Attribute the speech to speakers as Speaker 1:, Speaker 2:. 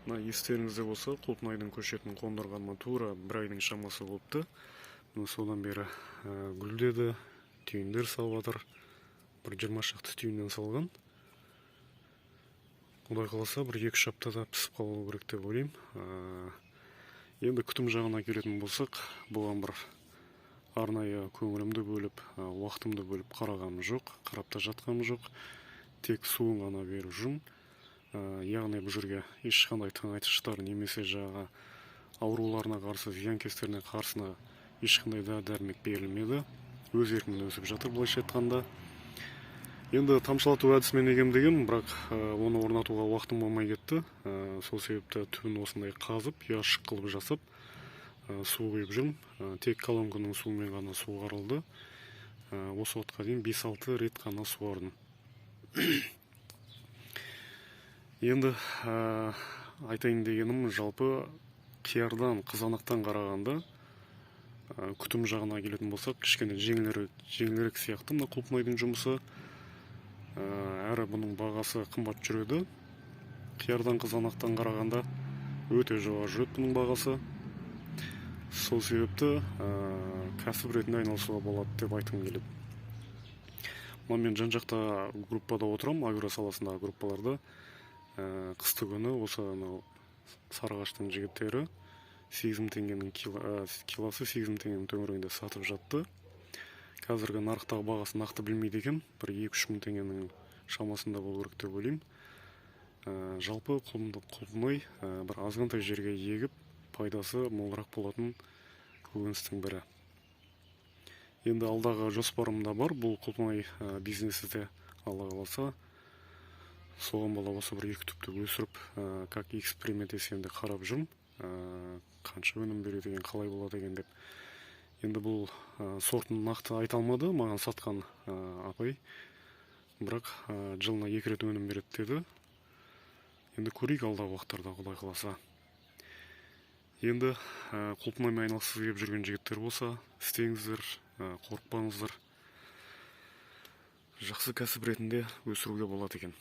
Speaker 1: Мына естеріңізде болса, Құлпынайдың көшетін қондырғаныма тура бір айдың шамасы болыпты. Содан бері гүлдеді, түйіндер салып жатыр. Бір 20 шақты түйінден салған. Құдай қаласа, бір 2-3 аптада пісіп қалу керек деп ойлаймын. Енді күтім жағына келетін болсақ, бұған бір арнайы көңілімді бөліп, уақытымды бөліп қарағаным жоқ, қарап та жатқаным жоқ. Тек суын ғана беріп жүрмін. Яғни бұл жерге ешқандай тыңайтқыштар немесе жаңа ауруларына қарсы, зиянкестеріне қарсына ешқандай дәрмек берілмеді. Өз еркімен өсіп жатыр, былайша айтқанда. Енді тамшылату әдісімен егемдегем, бірақ оны орнатуға уақытым болмай кетті. Сол себепті түбін осындай қазып, яшық қылып жасап, су құйып жүрмін. Тек колонканың суымен ғана суғарылды. Осы уақытқа дейін 5-6 рет қана суардым. Енді айтайын дегенім, жалпы қиярдан, қызанақтан қарағанда күтім жағына келетін болсақ, кішкене жеңілірек сияқты мына Құлпынайдың жұмысы. Әрі бұның бағасы қымбат жүреді. Қиярдан, қызанақтан қарағанда өте жоғары жүреді бұның бағасы. Сол себепті кәсіп ретінде айналысуға болады деп айтқым келеді. Мен жан-жақта группада отырам, агро саласындағы группаларда. Қысты күні осы Сарыағаштың жігіттері 8 теңгенің килосы 8 теңгенің төңірегінде сатып жатты. Қазіргі нарықтағы бағасын нақты білмейді екем, бір 2-3 мың теңгенің шамасында болу керек деп ойлаймын. Жалпы Құлпынай бір азғантай жерге егіп, пайдасы молырақ болатын көкөністің бірі. Енді алдағы жоспарымда бар, бұл Құлпынай бизнесі де Алла қаласа. Соған бала осы бір 2 түпті өсіріп, как эксперимент есебінде қарап жүрмін. Қанша өнім береді деген, қалай болады деген деп. Енді бұл сортын нақты айта алмады, маған сатқан апай. Бірақ жылына 2 рет өнім береді деді. Енді көрейік алдағы уақыттарда, Құдай қаласа. Енді Құлпынаймен айналысып жүрген жігіттер болса, істеңіздер, қорықпаңыздар. Жақсы кәсіп ретінде өсіруге болады екен.